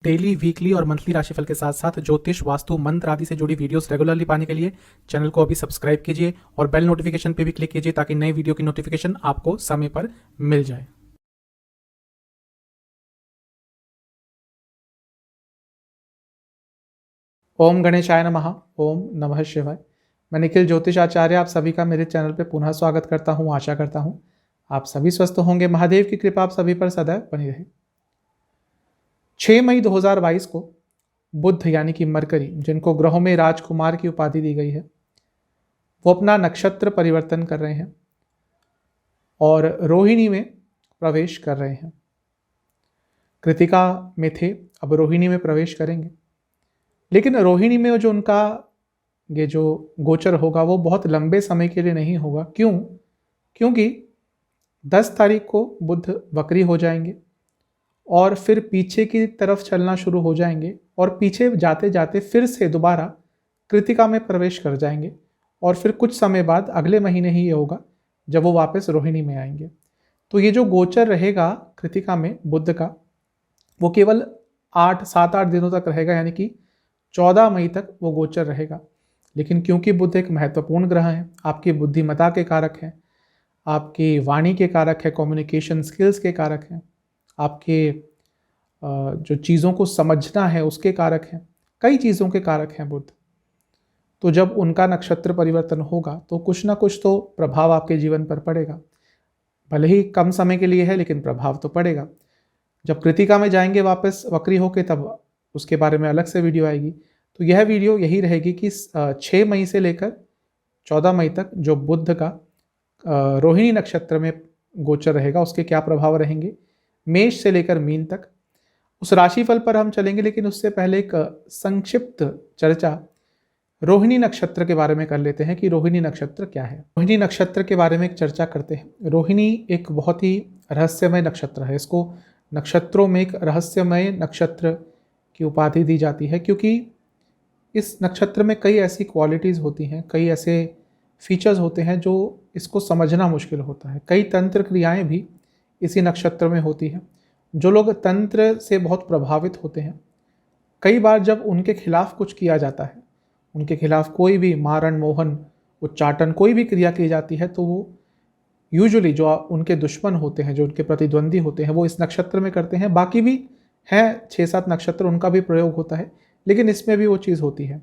Daily, weekly और monthly राशिफल के साथ साथ ज्योतिष, वास्तु, मंत्र आदि से जुड़ी वीडियोस रेगुलरली पाने के लिए चैनल को अभी सब्सक्राइब कीजिए और बेल नोटिफिकेशन पे भी क्लिक कीजिए ताकि नई वीडियो की नोटिफिकेशन आपको समय पर मिल जाए। ओम गणेशाय नमः। ओम नमः शिवाय। मैं निखिल ज्योतिष आचार्य आप सभी का मेरे चैनल पे पुनः स्वागत करता हूँ। आशा करता हूँ आप सभी स्वस्थ होंगे। महादेव की कृपा आप सभी पर सदैव बनी रहे। 6 मई 2022 को बुध यानी कि मरकरी, जिनको ग्रहों में राजकुमार की उपाधि दी गई है, वो अपना नक्षत्र परिवर्तन कर रहे हैं और रोहिणी में प्रवेश कर रहे हैं। कृतिका में थे, अब रोहिणी में प्रवेश करेंगे। लेकिन रोहिणी में जो उनका ये जो गोचर होगा वो बहुत लंबे समय के लिए नहीं होगा। क्यों? क्योंकि 10 तारीख को बुध वक्री हो जाएंगे और फिर पीछे की तरफ चलना शुरू हो जाएंगे और पीछे जाते जाते फिर से दोबारा कृतिका में प्रवेश कर जाएंगे और फिर कुछ समय बाद अगले महीने ही ये होगा जब वो वापस रोहिणी में आएंगे। तो ये जो गोचर रहेगा कृतिका में बुध का, वो केवल 7-8 दिनों तक रहेगा, यानी कि 14 मई तक वो गोचर रहेगा। लेकिन क्योंकि बुध एक महत्वपूर्ण ग्रह है, आपकी बुद्धिमत्ता के कारक हैं, आपकी वाणी के कारक है, कम्युनिकेशन स्किल्स के कारक हैं, आपके जो चीज़ों को समझना है उसके कारक हैं, कई चीज़ों के कारक हैं बुध। तो जब उनका नक्षत्र परिवर्तन होगा तो कुछ ना कुछ तो प्रभाव आपके जीवन पर पड़ेगा, भले ही कम समय के लिए है लेकिन प्रभाव तो पड़ेगा। जब कृतिका में जाएंगे वापस वक्री होके तब उसके बारे में अलग से वीडियो आएगी। तो यह वीडियो यही रहेगी कि 6 मई से लेकर 14 मई तक जो बुध का रोहिणी नक्षत्र में गोचर रहेगा उसके क्या प्रभाव रहेंगे, मेष से लेकर मीन तक। उस राशिफल पर हम चलेंगे, लेकिन उससे पहले एक संक्षिप्त चर्चा रोहिणी नक्षत्र के बारे में कर लेते हैं कि रोहिणी नक्षत्र क्या है। रोहिणी नक्षत्र के बारे में एक चर्चा करते हैं। रोहिणी एक बहुत ही रहस्यमय नक्षत्र है। इसको नक्षत्रों में एक रहस्यमय नक्षत्र की उपाधि दी जाती है क्योंकि इस नक्षत्र में कई ऐसी क्वालिटीज़ होती हैं, कई ऐसे फीचर्स होते हैं जो इसको समझना मुश्किल होता है। कई तंत्र क्रियाएं भी इसी नक्षत्र में होती हैं। जो लोग तंत्र से बहुत प्रभावित होते हैं, कई बार जब उनके खिलाफ कुछ किया जाता है, उनके खिलाफ कोई भी मारण, मोहन, उच्चाटन, कोई भी क्रिया की जाती है, तो वो यूजुअली जो उनके दुश्मन होते हैं, जो उनके प्रतिद्वंदी होते हैं, वो इस नक्षत्र में करते हैं। बाकी भी हैं 6-7 नक्षत्र, उनका भी प्रयोग होता है, लेकिन इसमें भी वो चीज़ होती है।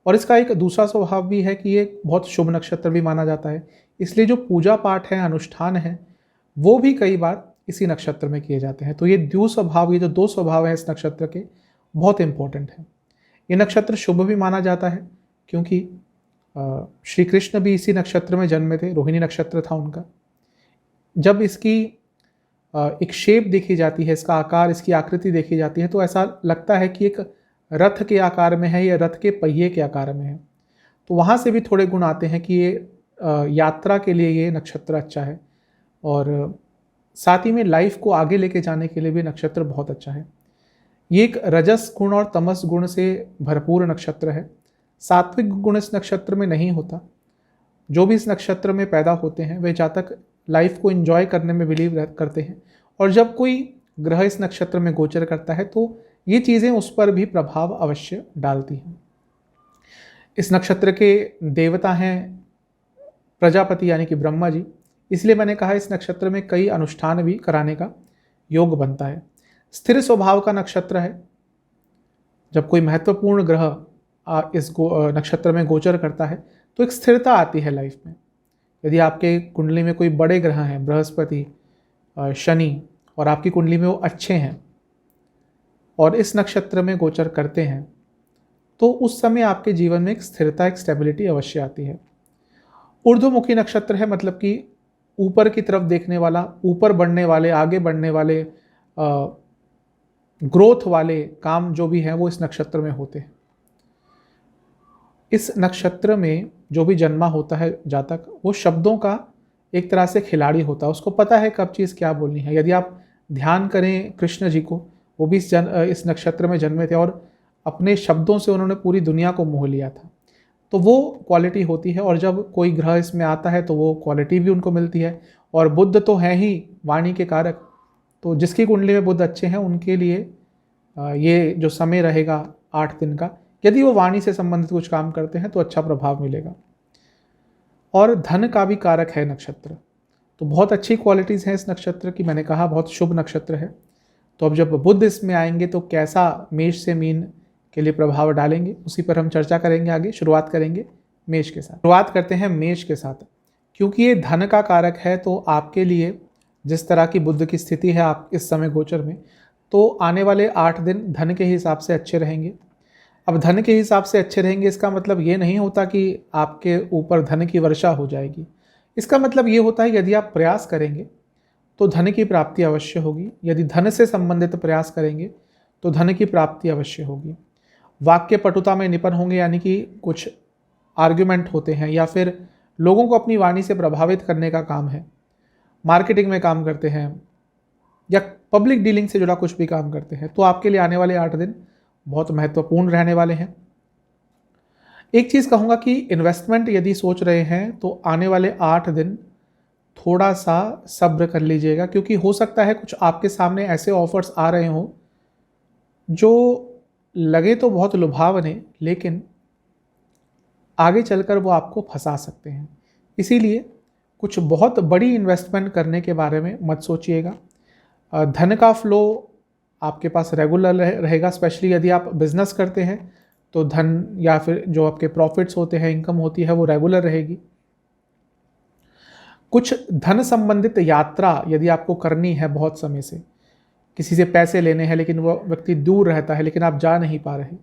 और इसका एक दूसरा स्वभाव भी है कि ये बहुत शुभ नक्षत्र भी माना जाता है, इसलिए जो पूजा पाठ है, अनुष्ठान है, वो भी कई बार इसी नक्षत्र में किए जाते हैं। तो ये स्वभाव, ये जो 2 स्वभाव हैं इस नक्षत्र के, बहुत इंपॉर्टेंट है। ये नक्षत्र शुभ भी माना जाता है क्योंकि श्री कृष्ण भी इसी नक्षत्र में जन्मे थे, रोहिणी नक्षत्र था उनका। जब इसकी एक शेप देखी जाती है, इसका आकार, इसकी आकृति देखी जाती है, तो ऐसा लगता है कि एक रथ के आकार में है या रथ के पहिए के आकार में है। तो वहाँ से भी थोड़े गुण आते हैं कि ये यात्रा के लिए ये नक्षत्र अच्छा है और साथ ही में लाइफ को आगे लेके जाने के लिए भी नक्षत्र बहुत अच्छा है। ये एक रजस गुण और तमस गुण से भरपूर नक्षत्र है। सात्विक गुण इस नक्षत्र में नहीं होता। जो भी इस नक्षत्र में पैदा होते हैं वे जातक लाइफ को एंजॉय करने में बिलीव करते हैं, और जब कोई ग्रह इस नक्षत्र में गोचर करता है तो ये चीज़ें उस पर भी प्रभाव अवश्य डालती हैं। इस नक्षत्र के देवता हैं प्रजापति यानी कि ब्रह्मा जी, इसलिए मैंने कहा इस नक्षत्र में कई अनुष्ठान भी कराने का योग बनता है। स्थिर स्वभाव का नक्षत्र है। जब कोई महत्वपूर्ण ग्रह इस नक्षत्र में गोचर करता है तो एक स्थिरता आती है लाइफ में। यदि आपके कुंडली में कोई बड़े ग्रह हैं, बृहस्पति, शनि, और आपकी कुंडली में वो अच्छे हैं और इस नक्षत्र में गोचर करते हैं, तो उस समय आपके जीवन में एक स्थिरता, एक स्टेबिलिटी अवश्य आती है। ऊर्ध्वमुखी नक्षत्र है, मतलब कि ऊपर की तरफ देखने वाला, ऊपर बढ़ने वाले, आगे बढ़ने वाले, ग्रोथ वाले काम जो भी हैं वो इस नक्षत्र में होते हैं। इस नक्षत्र में जो भी जन्मा होता है जातक, वो शब्दों का एक तरह से खिलाड़ी होता है। उसको पता है कब चीज़ क्या बोलनी है। यदि आप ध्यान करें कृष्ण जी को, वो भी इस नक्षत्र में जन्मे थे और अपने शब्दों से उन्होंने पूरी दुनिया को मोह लिया था। तो वो क्वालिटी होती है, और जब कोई ग्रह इसमें आता है तो वो क्वालिटी भी उनको मिलती है। और बुध तो है ही वाणी के कारक, तो जिसकी कुंडली में बुध अच्छे हैं उनके लिए ये जो समय रहेगा 8 दिन का, यदि वो वाणी से संबंधित कुछ काम करते हैं तो अच्छा प्रभाव मिलेगा। और धन का भी कारक है नक्षत्र, तो बहुत अच्छी क्वालिटीज़ हैं इस नक्षत्र की। मैंने कहा बहुत शुभ नक्षत्र है। तो अब जब बुध इसमें आएंगे तो कैसा मेष से मीन के लिए प्रभाव डालेंगे, उसी पर हम चर्चा करेंगे आगे। शुरुआत करेंगे मेष के साथ। शुरुआत करते हैं मेष के साथ। क्योंकि ये धन का कारक है तो आपके लिए जिस तरह की बुध की स्थिति है आप इस समय गोचर में, तो आने वाले 8 दिन धन के हिसाब से अच्छे रहेंगे। अब धन के हिसाब से अच्छे रहेंगे इसका मतलब ये नहीं होता कि आपके ऊपर धन की वर्षा हो जाएगी। इसका मतलब ये होता है यदि आप प्रयास करेंगे तो धन की प्राप्ति अवश्य होगी। यदि धन से संबंधित प्रयास करेंगे तो धन की प्राप्ति अवश्य होगी। वाक्य पटुता में निपुण होंगे, यानी कि कुछ आर्ग्यूमेंट होते हैं या फिर लोगों को अपनी वाणी से प्रभावित करने का काम है, मार्केटिंग में काम करते हैं या पब्लिक डीलिंग से जुड़ा कुछ भी काम करते हैं, तो आपके लिए आने वाले 8 दिन बहुत महत्वपूर्ण रहने वाले हैं। एक चीज़ कहूँगा कि इन्वेस्टमेंट यदि सोच रहे हैं तो आने वाले 8 दिन थोड़ा सा सब्र कर लीजिएगा, क्योंकि हो सकता है कुछ आपके सामने ऐसे ऑफर्स आ रहे हों जो लगे तो बहुत लुभावने, लेकिन आगे चलकर वो आपको फंसा सकते हैं। इसीलिए कुछ बहुत बड़ी इन्वेस्टमेंट करने के बारे में मत सोचिएगा। धन का फ्लो आपके पास रेगुलर रहेगा, स्पेशली यदि आप बिजनेस करते हैं तो धन या फिर जो आपके प्रॉफिट्स होते हैं, इनकम होती है, वो रेगुलर रहेगी। कुछ धन संबंधित यात्रा यदि आपको करनी है, बहुत समय से किसी से पैसे लेने हैं लेकिन वो व्यक्ति दूर रहता है लेकिन आप जा नहीं पा रहे,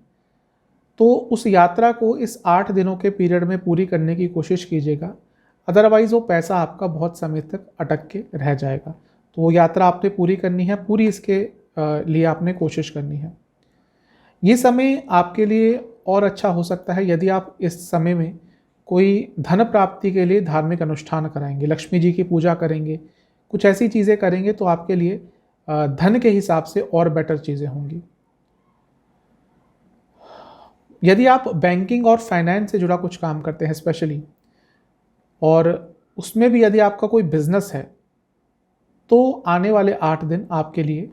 तो उस यात्रा को इस 8 दिनों के पीरियड में पूरी करने की कोशिश कीजिएगा। अदरवाइज़ वो पैसा आपका बहुत समय तक अटक के रह जाएगा। तो वो यात्रा आपने पूरी करनी है, पूरी इसके लिए आपने कोशिश करनी है। ये समय आपके लिए और अच्छा हो सकता है यदि आप इस समय में कोई धन प्राप्ति के लिए धार्मिक अनुष्ठान कराएंगे, लक्ष्मी जी की पूजा करेंगे, कुछ ऐसी चीज़ें करेंगे तो आपके लिए धन के हिसाब से और बेटर चीज़ें होंगी। यदि आप बैंकिंग और फाइनेंस से जुड़ा कुछ काम करते हैं स्पेशली, और उसमें भी यदि आपका कोई बिजनेस है, तो आने वाले 8 दिन आपके लिए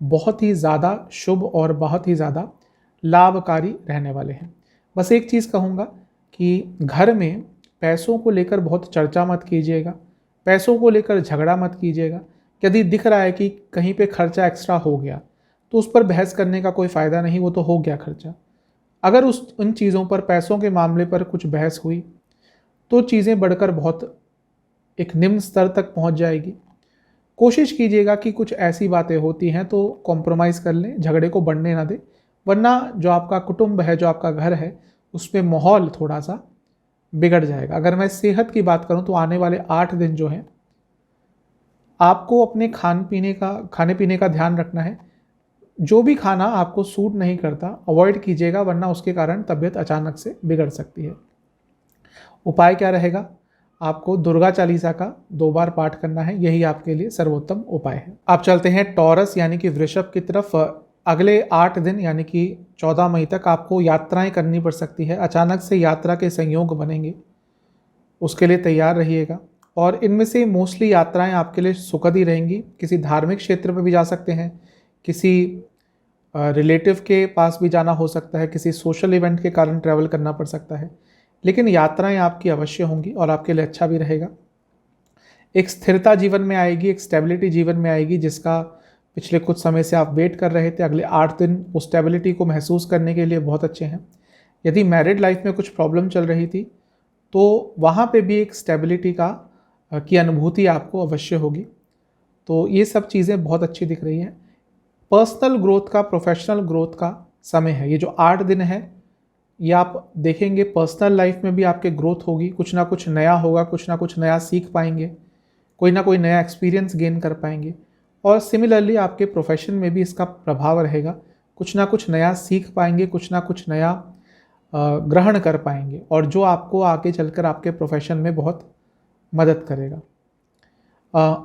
बहुत ही ज़्यादा शुभ और बहुत ही ज़्यादा लाभकारी रहने वाले हैं। बस एक चीज़ कहूँगा कि घर में पैसों को लेकर बहुत चर्चा मत कीजिएगा, पैसों को लेकर झगड़ा मत कीजिएगा। यदि दिख रहा है कि कहीं पे खर्चा एक्स्ट्रा हो गया तो उस पर बहस करने का कोई फ़ायदा नहीं, वो तो हो गया खर्चा। अगर उन चीज़ों पर, पैसों के मामले पर कुछ बहस हुई तो चीज़ें बढ़कर बहुत एक निम्न स्तर तक पहुंच जाएगी। कोशिश कीजिएगा कि कुछ ऐसी बातें होती हैं तो कॉम्प्रोमाइज़ कर लें, झगड़े को बढ़ने ना दें, वरना जो आपका कुटुंब है, जो आपका घर है, उसमें माहौल थोड़ा सा बिगड़ जाएगा। अगर मैं सेहत की बात करूं तो आने वाले 8 दिन जो हैं आपको अपने खाने पीने का ध्यान रखना है। जो भी खाना आपको सूट नहीं करता अवॉइड कीजिएगा, वरना उसके कारण तबीयत अचानक से बिगड़ सकती है। उपाय क्या रहेगा? आपको दुर्गा चालीसा का 2 बार पाठ करना है, यही आपके लिए सर्वोत्तम उपाय है। आप चलते हैं टॉरस यानी कि वृषभ की तरफ। अगले 8 दिन यानी कि 14 मई तक आपको यात्राएं करनी पड़ सकती है। अचानक से यात्रा के संयोग बनेंगे, उसके लिए तैयार रहिएगा। और इनमें से मोस्टली यात्राएं आपके लिए सुखद ही रहेंगी। किसी धार्मिक क्षेत्र में भी जा सकते हैं, किसी रिलेटिव के पास भी जाना हो सकता है, किसी सोशल इवेंट के कारण ट्रैवल करना पड़ सकता है, लेकिन यात्राएं आपकी अवश्य होंगी और आपके लिए अच्छा भी रहेगा। एक स्थिरता जीवन में आएगी, एक स्टेबिलिटी जीवन में आएगी, जिसका पिछले कुछ समय से आप वेट कर रहे थे। अगले 8 दिन उस स्टेबिलिटी को महसूस करने के लिए बहुत अच्छे हैं। यदि मैरिड लाइफ में कुछ प्रॉब्लम चल रही थी तो वहाँ पे भी एक स्टेबिलिटी की अनुभूति आपको अवश्य होगी। तो ये सब चीज़ें बहुत अच्छी दिख रही हैं। पर्सनल ग्रोथ का, प्रोफेशनल ग्रोथ का समय है। ये जो 8 दिन है ये आप देखेंगे पर्सनल लाइफ में भी आपके ग्रोथ होगी, कुछ ना कुछ नया होगा, कुछ ना कुछ नया सीख पाएंगे, कोई ना कोई नया एक्सपीरियंस गेन कर पाएंगे। और सिमिलरली आपके प्रोफेशन में भी इसका प्रभाव रहेगा, कुछ ना कुछ नया सीख पाएंगे, कुछ ना कुछ नया ग्रहण कर पाएंगे, और जो आपको आगे चलकर आपके प्रोफेशन में बहुत मदद करेगा।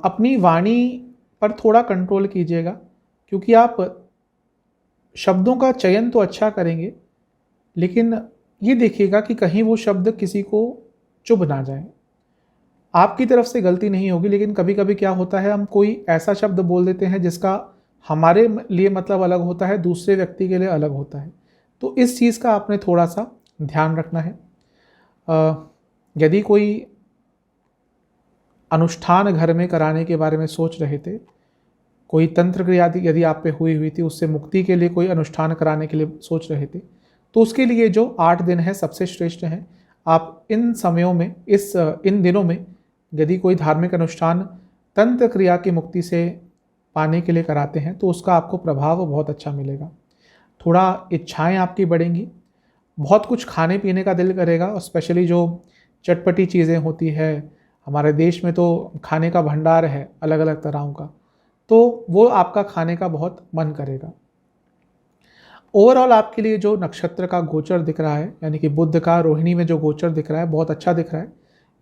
अपनी वाणी पर थोड़ा कंट्रोल कीजिएगा, क्योंकि आप शब्दों का चयन तो अच्छा करेंगे, लेकिन ये देखिएगा कि कहीं वो शब्द किसी को चुभ ना जाए। आपकी तरफ से गलती नहीं होगी, लेकिन कभी कभी क्या होता है, हम कोई ऐसा शब्द बोल देते हैं जिसका हमारे लिए मतलब अलग होता है, दूसरे व्यक्ति के लिए अलग होता है। तो इस चीज़ का आपने थोड़ा सा ध्यान रखना है। यदि कोई अनुष्ठान घर में कराने के बारे में सोच रहे थे, कोई तंत्र क्रिया यदि आप पे हुई थी, उससे मुक्ति के लिए कोई अनुष्ठान कराने के लिए सोच रहे थे, तो उसके लिए जो 8 दिन है सबसे श्रेष्ठ हैं। आप इन समयों में, इन दिनों में यदि कोई धार्मिक अनुष्ठान तंत्र क्रिया की मुक्ति से पाने के लिए कराते हैं तो उसका आपको प्रभाव बहुत अच्छा मिलेगा। थोड़ा इच्छाएं आपकी बढ़ेंगी, बहुत कुछ खाने पीने का दिल करेगा, और स्पेशली जो चटपटी चीज़ें होती है, हमारे देश में तो खाने का भंडार है अलग अलग तरहों का, तो वो आपका खाने का बहुत मन करेगा। ओवरऑल आपके लिए जो नक्षत्र का गोचर दिख रहा है, यानी कि बुध का रोहिणी में जो गोचर दिख रहा है, बहुत अच्छा दिख रहा है।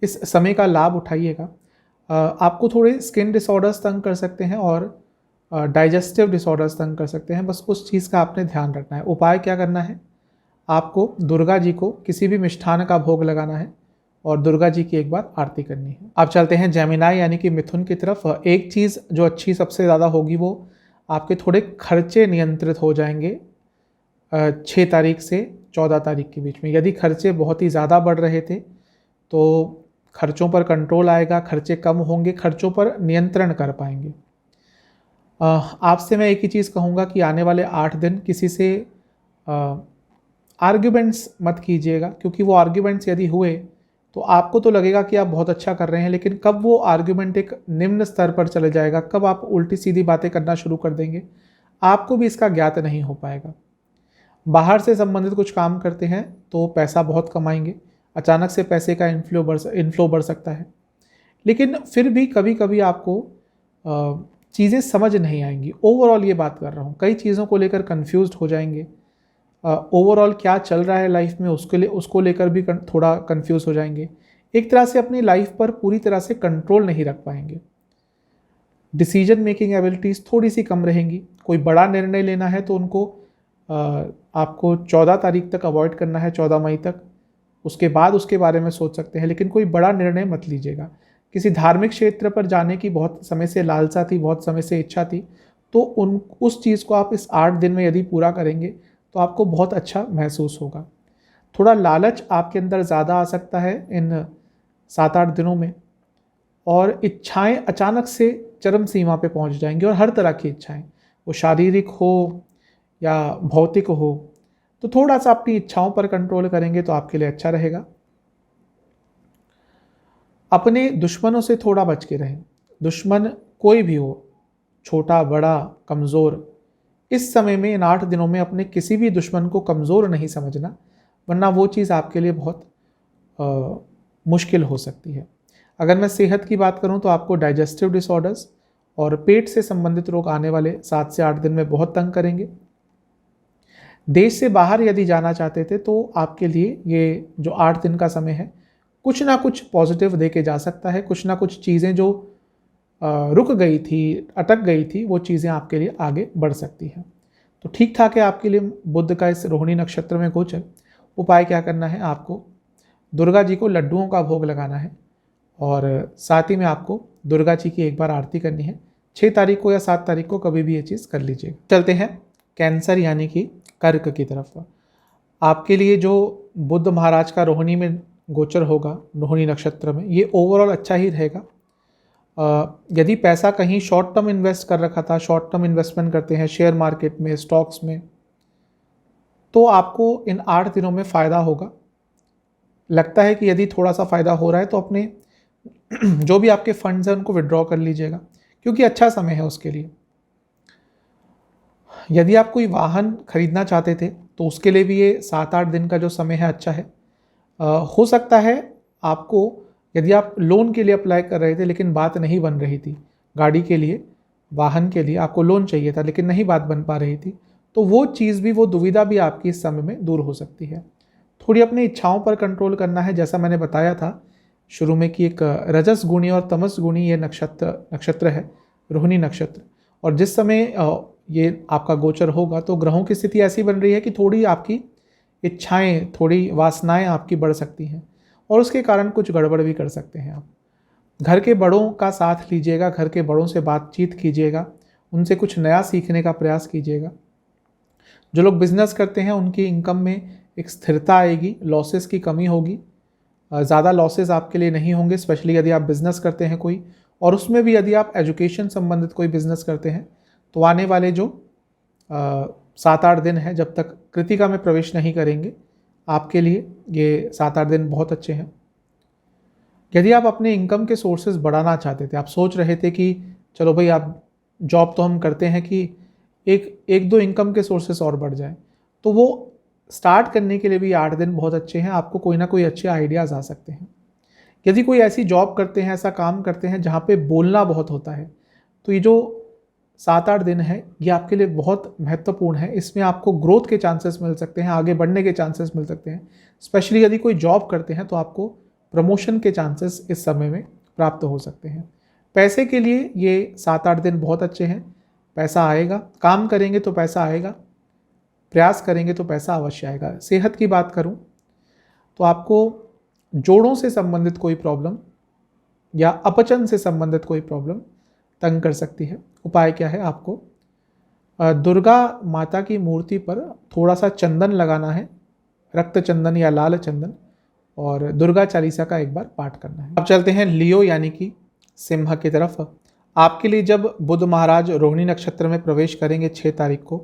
इस समय का लाभ उठाइएगा। आपको थोड़े स्किन डिसऑर्डर्स तंग कर सकते हैं और डाइजेस्टिव डिसऑर्डर्स तंग कर सकते हैं, बस उस चीज़ का आपने ध्यान रखना है। उपाय क्या करना है, आपको दुर्गा जी को किसी भी मिष्ठान का भोग लगाना है और दुर्गा जी की एक बार आरती करनी है। अब चलते हैं जेमिनाई यानी कि मिथुन की तरफ। एक चीज़ जो अच्छी सबसे ज़्यादा होगी, वो आपके थोड़े खर्चे नियंत्रित हो जाएंगे 6 तारीख से 14 तारीख के बीच में। यदि खर्चे बहुत ही ज़्यादा बढ़ रहे थे तो खर्चों पर कंट्रोल आएगा, खर्चे कम होंगे, खर्चों पर नियंत्रण कर पाएंगे। आपसे मैं एक ही चीज़ कहूँगा कि आने वाले 8 दिन किसी से आर्ग्यूमेंट्स मत कीजिएगा, क्योंकि वो आर्ग्यूमेंट्स यदि हुए तो आपको तो लगेगा कि आप बहुत अच्छा कर रहे हैं, लेकिन कब वो आर्ग्यूमेंट एक निम्न स्तर पर चले जाएगा, कब आप उल्टी सीधी बातें करना शुरू कर देंगे, आपको भी इसका ज्ञात नहीं हो पाएगा। बाहर से संबंधित कुछ काम करते हैं तो पैसा बहुत कमाएंगे, अचानक से पैसे का इन्फ्लो बढ़ सकता है, लेकिन फिर भी कभी कभी आपको चीज़ें समझ नहीं आएंगी। ओवरऑल ये बात कर रहा हूँ, कई चीज़ों को लेकर कंफ्यूज्ड हो जाएंगे। ओवरऑल क्या चल रहा है लाइफ में उसको लेकर भी थोड़ा कंफ्यूज हो जाएंगे। एक तरह से अपनी लाइफ पर पूरी तरह से कंट्रोल नहीं रख पाएंगे। डिसीजन मेकिंग एबिलिटीज़ थोड़ी सी कम रहेंगी। कोई बड़ा निर्णय लेना है तो उनको आपको 14 तारीख तक अवॉइड करना है, 14 मई तक। उसके बाद उसके बारे में सोच सकते हैं, लेकिन कोई बड़ा निर्णय मत लीजिएगा। किसी धार्मिक क्षेत्र पर जाने की बहुत समय से लालसा थी, बहुत समय से इच्छा थी, तो उस चीज़ को आप इस 8 दिन में यदि पूरा करेंगे तो आपको बहुत अच्छा महसूस होगा। थोड़ा लालच आपके अंदर ज़्यादा आ सकता है इन 7-8 दिनों में, और इच्छाएं अचानक से चरम सीमा पे पहुंच जाएंगी, और हर तरह की इच्छाएं, वो शारीरिक हो या भौतिक हो। तो थोड़ा सा अपनी इच्छाओं पर कंट्रोल करेंगे तो आपके लिए अच्छा रहेगा। अपने दुश्मनों से थोड़ा बच के रहें। दुश्मन कोई भी हो, छोटा बड़ा कमज़ोर, इस समय में इन 8 दिनों में अपने किसी भी दुश्मन को कमज़ोर नहीं समझना, वरना वो चीज़ आपके लिए बहुत मुश्किल हो सकती है। अगर मैं सेहत की बात करूं तो आपको डाइजेस्टिव डिसऑर्डर्स और पेट से संबंधित रोग आने वाले 7 से 8 दिन में बहुत तंग करेंगे। देश से बाहर यदि जाना चाहते थे तो आपके लिए ये जो 8 दिन का समय है, कुछ ना कुछ पॉजिटिव दे के जा सकता है। कुछ ना कुछ चीज़ें जो रुक गई थी, अटक गई थी, वो चीज़ें आपके लिए आगे बढ़ सकती हैं। तो ठीक ठाक है आपके लिए बुध का इस रोहिणी नक्षत्र में गोचर। उपाय क्या करना है, आपको दुर्गा जी को लड्डुओं का भोग लगाना है, और साथ ही में आपको दुर्गा जी की एक बार आरती करनी है। 6 तारीख को या 7 तारीख को कभी भी ये चीज़ कर लीजिएगा। चलते हैं कैंसर यानी कि कर्क की तरफ। आपके लिए जो बुध महाराज का रोहिणी में गोचर होगा, रोहिणी नक्षत्र में, ये ओवरऑल अच्छा ही रहेगा। यदि पैसा कहीं शॉर्ट टर्म इन्वेस्ट कर रखा था, शॉर्ट टर्म इन्वेस्टमेंट करते हैं शेयर मार्केट में, स्टॉक्स में, तो आपको इन 8 दिनों में फ़ायदा होगा। लगता है कि यदि थोड़ा सा फ़ायदा हो रहा है तो अपने जो भी आपके फंड्स हैं उनको विड्रॉ कर लीजिएगा, क्योंकि अच्छा समय है उसके लिए। यदि आप कोई वाहन खरीदना चाहते थे तो उसके लिए भी ये 7-8 दिन का जो समय है अच्छा है। हो सकता है आपको, यदि आप लोन के लिए अप्लाई कर रहे थे लेकिन बात नहीं बन रही थी, गाड़ी के लिए, वाहन के लिए आपको लोन चाहिए था लेकिन नहीं बात बन पा रही थी, तो वो चीज़ भी, वो दुविधा भी आपकी इस समय में दूर हो सकती है। थोड़ी अपनी इच्छाओं पर कंट्रोल करना है, जैसा मैंने बताया था शुरू में कि एक रजस गुणी और तमस गुणी ये नक्षत्र है, रोहिणी नक्षत्र। और जिस समय ये आपका गोचर होगा तो ग्रहों की स्थिति ऐसी बन रही है कि थोड़ी आपकी इच्छाएं, थोड़ी वासनाएं आपकी बढ़ सकती हैं, और उसके कारण कुछ गड़बड़ भी कर सकते हैं आप। घर के बड़ों का साथ लीजिएगा, घर के बड़ों से बातचीत कीजिएगा, उनसे कुछ नया सीखने का प्रयास कीजिएगा। जो लोग बिजनेस करते हैं उनकी इनकम में एक स्थिरता आएगी, लॉसेस की कमी होगी, ज़्यादा लॉसेस आपके लिए नहीं होंगे, स्पेशली यदि आप बिज़नेस करते हैं कोई, और उसमें भी यदि आप एजुकेशन संबंधित कोई बिज़नेस करते हैं तो आने वाले जो 7-8 दिन है, जब तक कृतिका में प्रवेश नहीं करेंगे, आपके लिए ये 7-8 दिन बहुत अच्छे हैं। यदि आप अपने इनकम के सोर्सेज बढ़ाना चाहते थे, आप सोच रहे थे कि चलो भाई, आप जॉब तो हम करते हैं कि एक दो इनकम के सोर्सेस और बढ़ जाए, तो वो स्टार्ट करने के लिए भी 8 दिन बहुत अच्छे हैं। आपको कोई ना कोई अच्छे आइडियाज़ आ सकते हैं। यदि कोई ऐसी जॉब करते हैं, ऐसा काम करते हैं जहाँ पे बोलना बहुत होता है, तो ये जो 7-8 दिन है ये आपके लिए बहुत महत्वपूर्ण है। इसमें आपको ग्रोथ के चांसेस मिल सकते हैं, आगे बढ़ने के चांसेस मिल सकते हैं। स्पेशली यदि कोई जॉब करते हैं तो आपको प्रमोशन के चांसेस इस समय में प्राप्त हो सकते हैं। पैसे के लिए ये 7-8 दिन बहुत अच्छे हैं। पैसा आएगा, काम करेंगे तो पैसा आएगा, प्रयास करेंगे तो पैसा अवश्य आएगा। सेहत की बात करूं तो आपको जोड़ों से संबंधित कोई प्रॉब्लम या अपचन से संबंधित कोई प्रॉब्लम तंग कर सकती है। उपाय क्या है? आपको दुर्गा माता की मूर्ति पर थोड़ा सा चंदन लगाना है, रक्त चंदन या लाल चंदन, और दुर्गा चालीसा का एक बार पाठ करना है। अब चलते हैं लियो यानी कि सिंह की तरफ। आपके लिए जब बुध महाराज रोहिणी नक्षत्र में प्रवेश करेंगे 6 तारीख को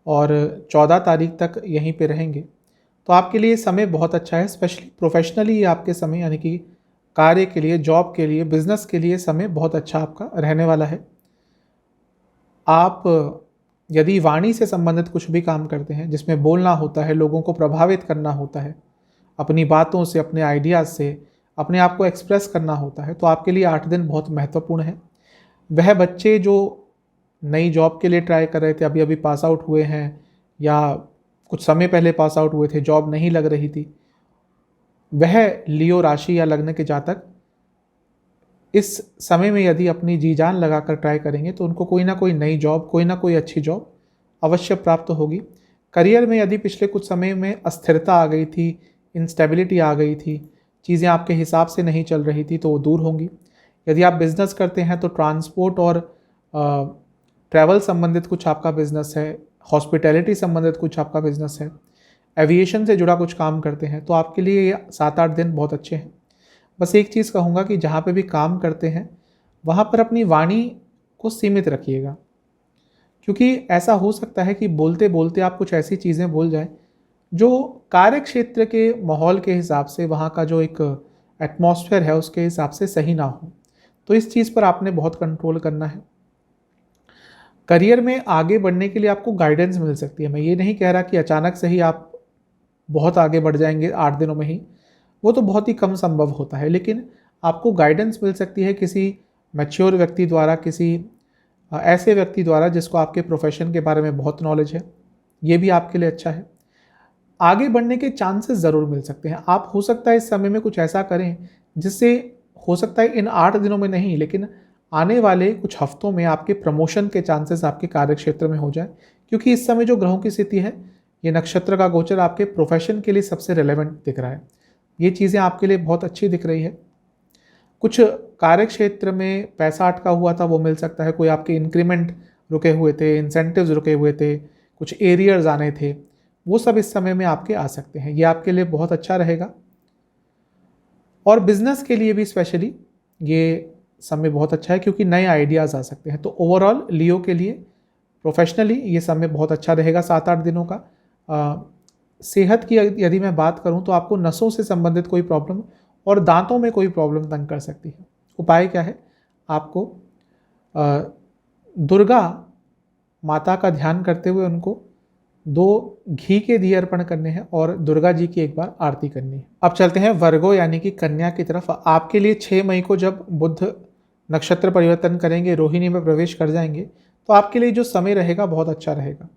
और 14 तारीख तक यहीं पे रहेंगे, तो आपके लिए समय बहुत अच्छा है। स्पेशली प्रोफेशनली ये आपके समय यानी कि कार्य के लिए, जॉब के लिए, बिजनेस के लिए समय बहुत अच्छा आपका रहने वाला है। आप यदि वाणी से संबंधित कुछ भी काम करते हैं जिसमें बोलना होता है, लोगों को प्रभावित करना होता है, अपनी बातों से, अपने आइडियाज़ से अपने आप को एक्सप्रेस करना होता है, तो आपके लिए 8 दिन बहुत महत्वपूर्ण है। वह बच्चे जो नई जॉब के लिए ट्राई कर रहे थे, अभी अभी पास आउट हुए हैं या कुछ समय पहले पास आउट हुए थे, जॉब नहीं लग रही थी, वह लियो राशि या लग्न के जातक इस समय में यदि अपनी जी जान लगाकर ट्राई करेंगे तो उनको कोई ना कोई नई जॉब, कोई ना कोई अच्छी जॉब अवश्य प्राप्त होगी। करियर में यदि पिछले कुछ समय में अस्थिरता आ गई थी, इंस्टेबिलिटी आ गई थी, चीज़ें आपके हिसाब से नहीं चल रही थी, तो वो दूर होंगी। यदि आप बिज़नेस करते हैं तो ट्रांसपोर्ट और ट्रैवल संबंधित कुछ आपका बिजनेस है, हॉस्पिटैलिटी संबंधित कुछ आपका बिजनेस है, एविएशन से जुड़ा कुछ काम करते हैं, तो आपके लिए ये 7-8 दिन बहुत अच्छे हैं। बस एक चीज़ कहूँगा कि जहाँ पे भी काम करते हैं वहाँ पर अपनी वाणी को सीमित रखिएगा, क्योंकि ऐसा हो सकता है कि बोलते बोलते आप कुछ ऐसी चीज़ें बोल जाएं जो कार्य क्षेत्र के माहौल के हिसाब से, वहाँ का जो एक एटमॉस्फेयर है उसके हिसाब से सही ना हो। तो इस चीज़ पर आपने बहुत कंट्रोल करना है। करियर में आगे बढ़ने के लिए आपको गाइडेंस मिल सकती है। मैं ये नहीं कह रहा कि अचानक से ही आप बहुत आगे बढ़ जाएंगे 8 दिनों में ही, वो तो बहुत ही कम संभव होता है, लेकिन आपको गाइडेंस मिल सकती है किसी मैच्योर व्यक्ति द्वारा, किसी ऐसे व्यक्ति द्वारा जिसको आपके प्रोफेशन के बारे में बहुत नॉलेज है। ये भी आपके लिए अच्छा है। आगे बढ़ने के चांसेस ज़रूर मिल सकते हैं। आप हो सकता है इस समय में कुछ ऐसा करें जिससे हो सकता है इन 8 दिनों में नहीं, लेकिन आने वाले कुछ हफ्तों में आपके प्रमोशन के चांसेस आपके कार्य क्षेत्र में हो जाए, क्योंकि इस समय जो ग्रहों की स्थिति है, ये नक्षत्र का गोचर आपके प्रोफेशन के लिए सबसे रेलेवेंट दिख रहा है। ये चीज़ें आपके लिए बहुत अच्छी दिख रही है। कुछ कार्य क्षेत्र में पैसा अटका हुआ था, वो मिल सकता है। कोई आपके इंक्रीमेंट रुके हुए थे, इंसेंटिव्स रुके हुए थे, कुछ एरियर्स आने थे, वो सब इस समय में आपके आ सकते हैं। ये आपके लिए बहुत अच्छा रहेगा। और बिजनेस के लिए भी स्पेशली ये समय बहुत अच्छा है, क्योंकि नए आइडियाज़ आ सकते हैं। तो ओवरऑल लियो के लिए प्रोफेशनली ये समय बहुत अच्छा रहेगा 7-8 दिनों का। सेहत की यदि मैं बात करूं तो आपको नसों से संबंधित कोई प्रॉब्लम और दांतों में कोई प्रॉब्लम तंग कर सकती है। उपाय क्या है? आपको दुर्गा माता का ध्यान करते हुए उनको 2 घी के दिए अर्पण करने हैं और दुर्गा जी की एक बार आरती करनी है। अब चलते हैं वर्गो यानी कि कन्या की तरफ। आपके लिए 6 मई को जब बुध नक्षत्र परिवर्तन करेंगे, रोहिणी में प्रवेश कर जाएंगे, तो आपके लिए जो समय रहेगा बहुत अच्छा रहेगा।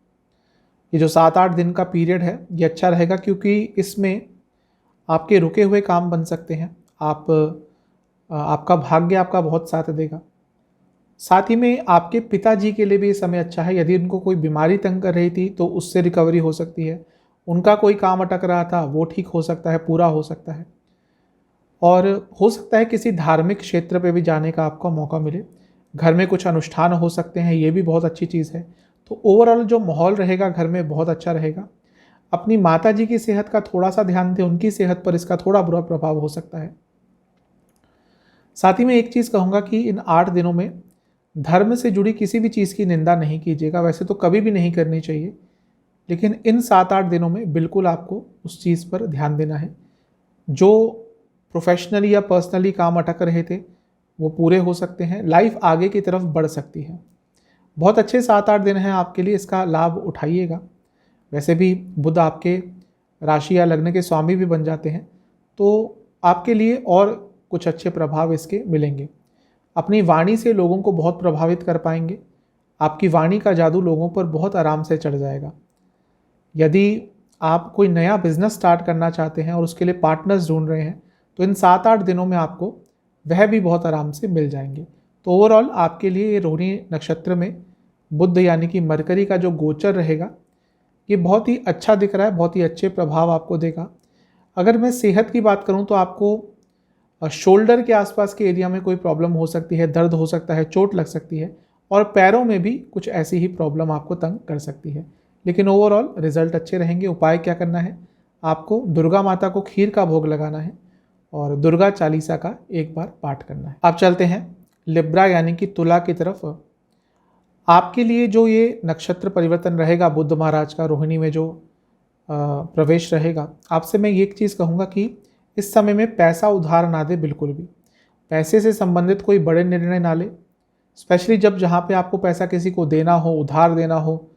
ये जो 7-8 दिन का पीरियड है ये अच्छा रहेगा, क्योंकि इसमें आपके रुके हुए काम बन सकते हैं। आपका भाग्य आपका बहुत साथ देगा। साथ ही में आपके पिताजी के लिए भी ये समय अच्छा है। यदि उनको कोई बीमारी तंग कर रही थी तो उससे रिकवरी हो सकती है। उनका कोई काम अटक रहा था वो ठीक हो सकता है, पूरा हो सकता है। और हो सकता है किसी धार्मिक क्षेत्र पे भी जाने का आपको मौका मिले। घर में कुछ अनुष्ठान हो सकते हैं, ये भी बहुत अच्छी चीज़ है। तो ओवरऑल जो माहौल रहेगा घर में बहुत अच्छा रहेगा। अपनी माता जी की सेहत का थोड़ा सा ध्यान दें, उनकी सेहत पर इसका थोड़ा बुरा प्रभाव हो सकता है। साथ ही मैं एक चीज़ कहूँगा कि इन 8 दिनों में धर्म से जुड़ी किसी भी चीज़ की निंदा नहीं कीजिएगा। वैसे तो कभी भी नहीं करनी चाहिए, लेकिन इन 7-8 दिनों में बिल्कुल आपको उस चीज़ पर ध्यान देना है। जो प्रोफेशनली या पर्सनली काम अटक रहे थे वो पूरे हो सकते हैं, लाइफ आगे की तरफ बढ़ सकती है। बहुत अच्छे 7-8 दिन हैं आपके लिए, इसका लाभ उठाइएगा। वैसे भी बुध आपके राशि या लग्न के स्वामी भी बन जाते हैं, तो आपके लिए और कुछ अच्छे प्रभाव इसके मिलेंगे। अपनी वाणी से लोगों को बहुत प्रभावित कर पाएंगे। आपकी वाणी का जादू लोगों पर बहुत आराम से चढ़ जाएगा। यदि आप कोई नया बिजनेस स्टार्ट करना चाहते हैं और उसके लिए पार्टनर्स ढूंढ रहे हैं, तो इन 7-8 दिनों में आपको वह भी बहुत आराम से मिल जाएंगे। तो ओवरऑल आपके लिए ये रोहिणी नक्षत्र में बुध यानी कि मरकरी का जो गोचर रहेगा, ये बहुत ही अच्छा दिख रहा है, बहुत ही अच्छे प्रभाव आपको देगा। अगर मैं सेहत की बात करूं तो आपको शोल्डर के आसपास के एरिया में कोई प्रॉब्लम हो सकती है, दर्द हो सकता है, चोट लग सकती है, और पैरों में भी कुछ ऐसी ही प्रॉब्लम आपको तंग कर सकती है। लेकिन ओवरऑल रिजल्ट अच्छे रहेंगे। उपाय क्या करना है, आपको दुर्गा माता को खीर का भोग लगाना है और दुर्गा चालीसा का एक बार पाठ करना है। अब चलते हैं लिब्रा यानी कि तुला की तरफ। आपके लिए जो ये नक्षत्र परिवर्तन रहेगा बुध महाराज का, रोहिणी में जो प्रवेश रहेगा, आपसे मैं ये एक चीज़ कहूँगा कि इस समय में पैसा उधार ना दे, बिल्कुल भी पैसे से संबंधित कोई बड़े निर्णय ना ले। स्पेशली जब जहाँ पे आपको पैसा किसी को देना हो, उधार देना हो,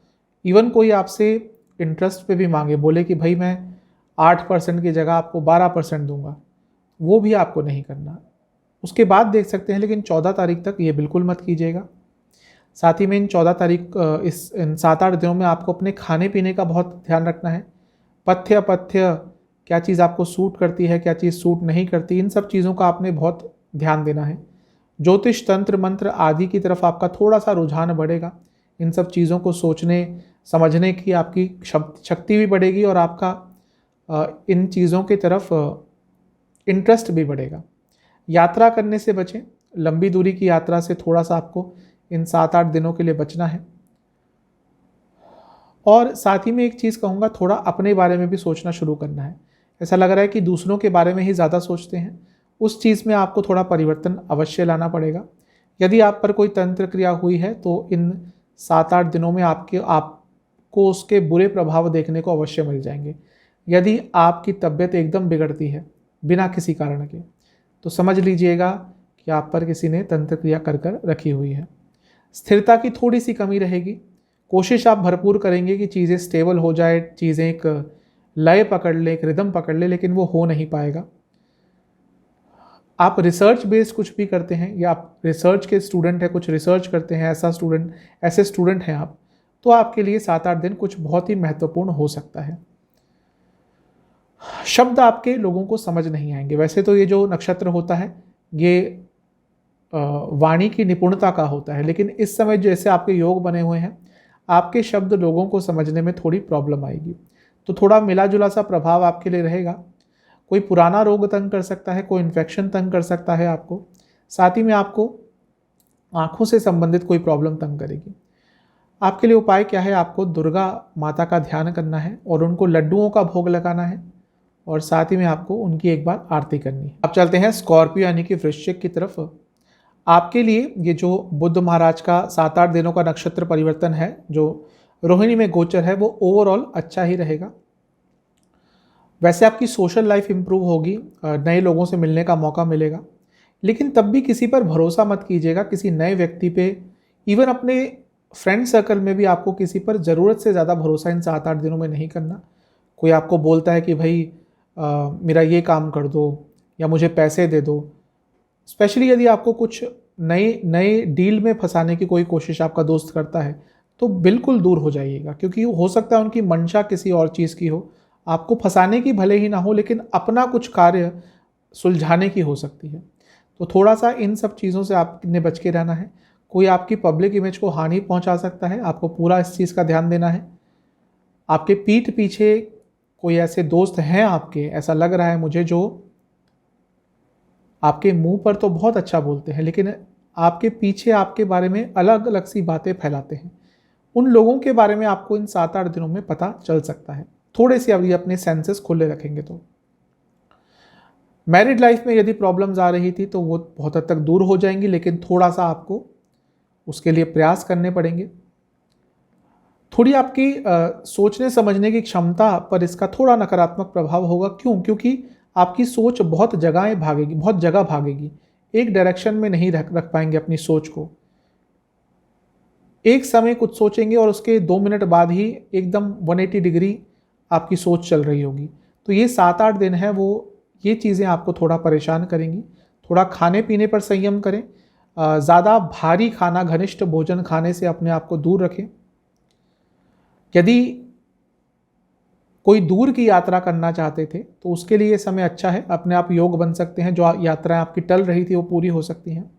इवन कोई आपसे इंटरेस्ट पे भी मांगे, बोले कि भाई मैं 8% की जगह आपको 12% दूंगा, वो भी आपको नहीं करना। उसके बाद देख सकते हैं, लेकिन 14 तारीख तक ये बिल्कुल मत कीजिएगा। साथ ही में इन 14 तारीख इन 7-8 दिनों में आपको अपने खाने पीने का बहुत ध्यान रखना है। पथ्य क्या चीज़ आपको सूट करती है, क्या चीज़ सूट नहीं करती, इन सब चीज़ों का आपने बहुत ध्यान देना है। ज्योतिष, तंत्र मंत्र आदि की तरफ आपका थोड़ा सा रुझान बढ़ेगा। इन सब चीज़ों को सोचने समझने की आपकी शक्ति भी बढ़ेगी और आपका इन चीज़ों की तरफ इंटरेस्ट भी बढ़ेगा। यात्रा करने से बचें, लंबी दूरी की यात्रा से थोड़ा सा आपको इन 7-8 दिनों के लिए बचना है। और साथ ही में एक चीज़ कहूँगा, थोड़ा अपने बारे में भी सोचना शुरू करना है। ऐसा लग रहा है कि दूसरों के बारे में ही ज़्यादा सोचते हैं, उस चीज़ में आपको थोड़ा परिवर्तन अवश्य लाना पड़ेगा। यदि आप पर कोई तंत्र क्रिया हुई है तो इन 7-8 दिनों में आपको उसके बुरे प्रभाव देखने को अवश्य मिल जाएंगे। यदि आपकी तबीयत एकदम बिगड़ती है बिना किसी कारण के, तो समझ लीजिएगा कि आप पर किसी ने तंत्र क्रिया कर रखी हुई है। स्थिरता की थोड़ी सी कमी रहेगी। कोशिश आप भरपूर करेंगे कि चीज़ें स्टेबल हो जाए, चीज़ें एक लय पकड़ ले, एक रिदम पकड़ ले, लेकिन वो हो नहीं पाएगा। आप रिसर्च बेस्ड कुछ भी करते हैं या आप रिसर्च के स्टूडेंट हैं, कुछ रिसर्च करते हैं, ऐसे स्टूडेंट हैं आप, तो आपके लिए 7-8 दिन कुछ बहुत ही महत्वपूर्ण हो सकता है। शब्द आपके लोगों को समझ नहीं आएंगे। वैसे तो ये जो नक्षत्र होता है ये वाणी की निपुणता का होता है, लेकिन इस समय जैसे आपके योग बने हुए हैं, आपके शब्द लोगों को समझने में थोड़ी प्रॉब्लम आएगी। तो थोड़ा मिला जुला सा प्रभाव आपके लिए रहेगा। कोई पुराना रोग तंग कर सकता है, कोई इन्फेक्शन तंग कर सकता है आपको। साथ ही में आपको आँखों से संबंधित कोई प्रॉब्लम तंग करेगी। आपके लिए उपाय क्या है, आपको दुर्गा माता का ध्यान करना है और उनको लड्डुओं का भोग लगाना है और साथ ही में आपको उनकी एक बार आरती करनी है। अब चलते हैं स्कॉर्पियो यानी कि वृश्चिक की तरफ। आपके लिए ये जो बुध महाराज का 7-8 दिनों का नक्षत्र परिवर्तन है, जो रोहिणी में गोचर है, वो ओवरऑल अच्छा ही रहेगा। वैसे आपकी सोशल लाइफ इंप्रूव होगी, नए लोगों से मिलने का मौका मिलेगा, लेकिन तब भी किसी पर भरोसा मत कीजिएगा, किसी नए व्यक्ति पे। इवन अपने फ्रेंड सर्कल में भी आपको किसी पर ज़रूरत से ज़्यादा भरोसा इन 7-8 दिनों में नहीं करना। कोई आपको बोलता है कि भाई मेरा ये काम कर दो या मुझे पैसे दे दो, स्पेशली यदि आपको कुछ नए डील में फंसाने की कोई कोशिश आपका दोस्त करता है, तो बिल्कुल दूर हो जाइएगा, क्योंकि हो सकता है उनकी मंशा किसी और चीज़ की हो, आपको फंसाने की भले ही ना हो, लेकिन अपना कुछ कार्य सुलझाने की हो सकती है। तो थोड़ा सा इन सब चीज़ों से आपने बच के रहना है। कोई आपकी पब्लिक इमेज को हानि पहुंचा सकता है, आपको पूरा इस चीज़ का ध्यान देना है। आपके पीठ पीछे कोई ऐसे दोस्त हैं आपके, ऐसा लग रहा है मुझे, जो आपके मुंह पर तो बहुत अच्छा बोलते हैं, लेकिन आपके पीछे आपके बारे में अलग अलग सी बातें फैलाते हैं। उन लोगों के बारे में आपको इन 7-8 दिनों में पता चल सकता है, थोड़े से अभी अपने सेंसेस खुले रखेंगे तो। मैरिड लाइफ में यदि प्रॉब्लम्स आ रही थी तो वो बहुत हद तक दूर हो जाएंगी, लेकिन थोड़ा सा आपको उसके लिए प्रयास करने पड़ेंगे। थोड़ी आपकी सोचने समझने की क्षमता पर इसका थोड़ा नकारात्मक प्रभाव होगा। क्यों? क्योंकि आपकी सोच बहुत जगहें भागेगी, बहुत जगह भागेगी, एक डायरेक्शन में नहीं रख पाएंगे अपनी सोच को। एक समय कुछ सोचेंगे और उसके 2 मिनट बाद ही एकदम 180 डिग्री आपकी सोच चल रही होगी। तो ये 7-8 दिन है, वो ये चीज़ें आपको थोड़ा परेशान करेंगी। थोड़ा खाने पीने पर संयम करें, ज़्यादा भारी खाना, घनिष्ठ भोजन खाने से अपने आप को दूर रखें। यदि कोई दूर की यात्रा करना चाहते थे तो उसके लिए ये समय अच्छा है, अपने आप योग बन सकते हैं, जो यात्राएं आपकी टल रही थी वो पूरी हो सकती हैं।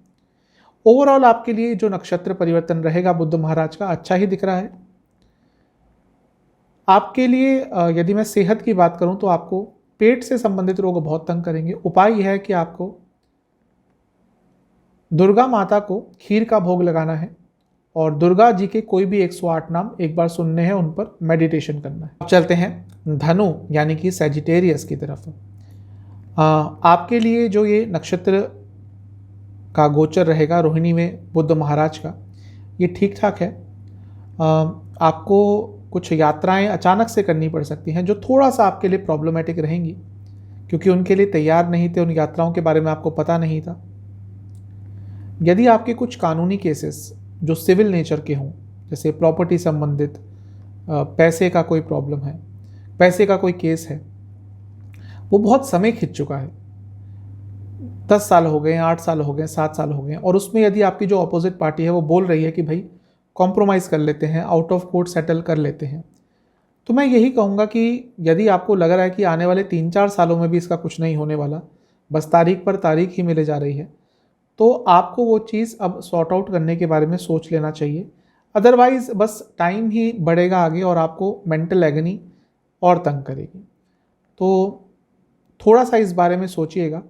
ओवरऑल आपके लिए जो नक्षत्र परिवर्तन रहेगा बुध महाराज का अच्छा ही दिख रहा है। आपके लिए यदि मैं सेहत की बात करूं तो आपको पेट से संबंधित रोग बहुत तंग करेंगे। उपाय यह है कि आपको दुर्गा माता को खीर का भोग लगाना है और दुर्गा जी के कोई भी 108 नाम एक बार सुनने हैं, उन पर मेडिटेशन करना है। अब चलते हैं धनु यानी कि सैजिटेरियस की तरफ। आपके लिए जो ये नक्षत्र का गोचर रहेगा रोहिणी में बुध महाराज का, ये ठीक ठाक है। आपको कुछ यात्राएं अचानक से करनी पड़ सकती हैं जो थोड़ा सा आपके लिए प्रॉब्लमेटिक रहेंगी, क्योंकि उनके लिए तैयार नहीं थे, उन यात्राओं के बारे में आपको पता नहीं था। यदि आपके कुछ कानूनी केसेस जो सिविल नेचर के हों, जैसे प्रॉपर्टी संबंधित, पैसे का कोई प्रॉब्लम है, पैसे का कोई केस है, वो बहुत समय खिंच चुका है, 10 साल हो गए, 8 साल हो गए, 7 साल हो गए, और उसमें यदि आपकी जो अपोजिट पार्टी है वो बोल रही है कि भाई कॉम्प्रोमाइज़ कर लेते हैं, आउट ऑफ कोर्ट सेटल कर लेते हैं, तो मैं यही कहूँगा कि यदि आपको लग रहा है कि आने वाले 3-4 सालों में भी इसका कुछ नहीं होने वाला, बस तारीख पर तारीख ही मिले जा रही है, तो आपको वो चीज़ अब सॉर्ट आउट करने के बारे में सोच लेना चाहिए। अदरवाइज़ बस टाइम ही बढ़ेगा आगे और आपको मेंटल एगनी और तंग करेगी। तो थोड़ा सा इस बारे में सोचिएगा।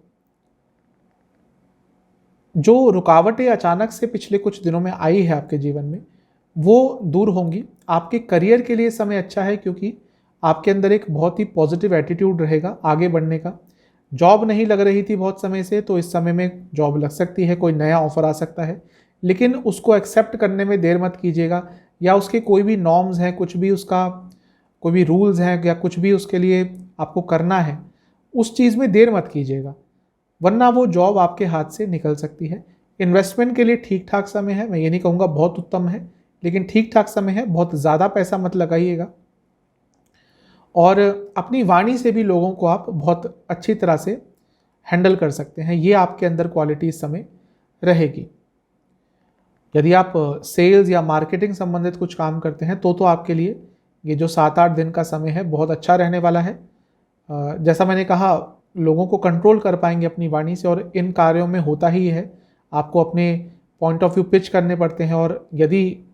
जो रुकावटें अचानक से पिछले कुछ दिनों में आई है आपके जीवन में, वो दूर होंगी। आपके करियर के लिए समय अच्छा है, क्योंकि आपके अंदर एक बहुत ही पॉजिटिव एटीट्यूड रहेगा आगे बढ़ने का। जॉब नहीं लग रही थी बहुत समय से, तो इस समय में जॉब लग सकती है, कोई नया ऑफर आ सकता है, लेकिन उसको एक्सेप्ट करने में देर मत कीजिएगा, या उसके कोई भी नॉर्म्स हैं, कुछ भी उसका कोई भी रूल्स हैं, या कुछ भी उसके लिए आपको करना है, उस चीज़ में देर मत कीजिएगा, वरना वो जॉब आपके हाथ से निकल सकती है। इन्वेस्टमेंट के लिए ठीक ठाक समय है, मैं ये नहीं कहूँगा बहुत उत्तम है, लेकिन ठीक ठाक समय है, बहुत ज़्यादा पैसा मत लगाइएगा। और अपनी वाणी से भी लोगों को आप बहुत अच्छी तरह से हैंडल कर सकते हैं, ये आपके अंदर क्वालिटी इस समय रहेगी। यदि आप सेल्स या मार्केटिंग संबंधित कुछ काम करते हैं तो आपके लिए ये जो 7-8 दिन का समय है बहुत अच्छा रहने वाला है। जैसा मैंने कहा, लोगों को कंट्रोल कर पाएंगे अपनी वाणी से, और इन कार्यों में होता ही है, आपको अपने पॉइंट ऑफ व्यू पिच करने पड़ते हैं, और यदि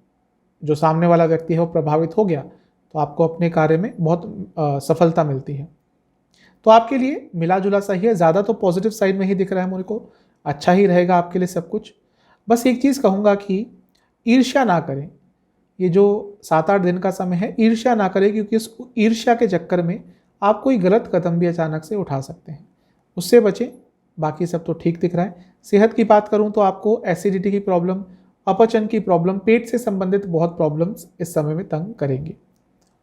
जो सामने वाला व्यक्ति है वो प्रभावित हो गया तो आपको अपने कार्य में बहुत सफलता मिलती है। तो आपके लिए मिला जुला सही है, ज़्यादा तो पॉजिटिव साइड में ही दिख रहा है मुझे को, अच्छा ही रहेगा आपके लिए सब कुछ। बस एक चीज़ कहूँगा कि ईर्ष्या ना करें। ये जो 7-8 दिन का समय है, ईर्ष्या ना करें, क्योंकि इस ईर्ष्या के चक्कर में आप कोई गलत कदम भी अचानक से उठा सकते हैं, उससे बचें। बाकी सब तो ठीक दिख रहा है। सेहत की बात करूं तो आपको एसिडिटी की प्रॉब्लम, अपचन की प्रॉब्लम, पेट से संबंधित बहुत प्रॉब्लम्स इस समय में तंग करेंगी।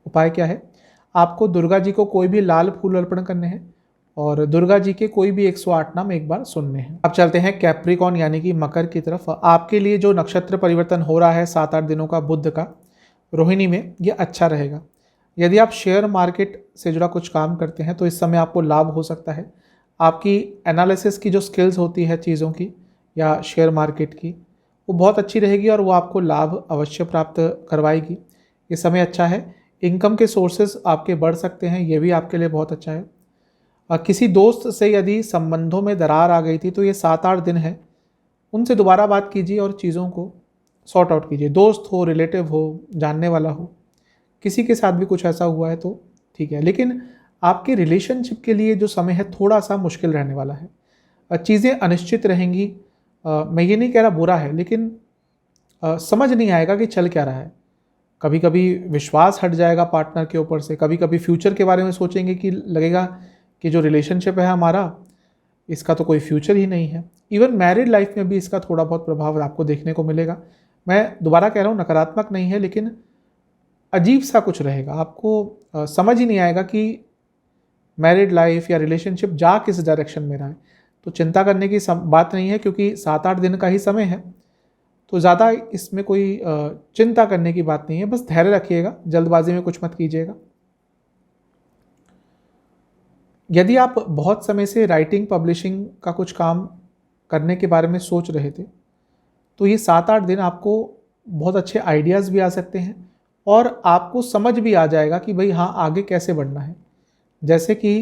उपाय क्या है? आपको दुर्गा जी को कोई भी लाल फूल अर्पण करने हैं और दुर्गा जी के कोई भी 108 नाम एक बार सुनने हैं। अब चलते हैं कैप्रिकॉन यानी कि मकर की तरफ। आपके लिए जो नक्षत्र परिवर्तन हो रहा है 7-8 दिनों का बुध का रोहिणी में, ये अच्छा रहेगा। यदि आप शेयर मार्केट से जुड़ा कुछ काम करते हैं तो इस समय आपको लाभ हो सकता है। आपकी एनालिसिस की जो स्किल्स होती है चीज़ों की या शेयर मार्केट की, वो बहुत अच्छी रहेगी और वो आपको लाभ अवश्य प्राप्त करवाएगी। ये समय अच्छा है। इनकम के सोर्सेज आपके बढ़ सकते हैं, ये भी आपके लिए बहुत अच्छा है। किसी दोस्त से यदि संबंधों में दरार आ गई थी तो ये 7-8 दिन है, उनसे दोबारा बात कीजिए और चीज़ों को सॉर्ट आउट कीजिए। दोस्त हो, रिलेटिव हो, जानने वाला हो, किसी के साथ भी कुछ ऐसा हुआ है तो ठीक है, लेकिन आपके रिलेशनशिप के लिए जो समय है थोड़ा सा मुश्किल रहने वाला है। चीज़ें अनिश्चित रहेंगी, मैं ये नहीं कह रहा बुरा है, लेकिन समझ नहीं आएगा कि चल क्या रहा है। कभी कभी विश्वास हट जाएगा पार्टनर के ऊपर से, कभी कभी फ्यूचर के बारे में सोचेंगे कि लगेगा कि जो रिलेशनशिप है हमारा, इसका तो कोई फ्यूचर ही नहीं है। इवन मैरिड लाइफ में भी इसका थोड़ा बहुत प्रभाव आपको देखने को मिलेगा। मैं दोबारा कह रहा हूँ, नकारात्मक नहीं है, लेकिन अजीब सा कुछ रहेगा। आपको समझ ही नहीं आएगा कि मैरिड लाइफ या रिलेशनशिप जा किस डायरेक्शन में रहा है। तो चिंता करने की बात नहीं है, क्योंकि 7-8 दिन का ही समय है, तो ज़्यादा इसमें कोई चिंता करने की बात नहीं है। बस धैर्य रखिएगा, जल्दबाजी में कुछ मत कीजिएगा। यदि आप बहुत समय से राइटिंग पब्लिशिंग का कुछ काम करने के बारे में सोच रहे थे, तो ये 7-8 दिन आपको बहुत अच्छे आइडियाज़ भी आ सकते हैं और आपको समझ भी आ जाएगा कि भाई हाँ, आगे कैसे बढ़ना है। जैसे कि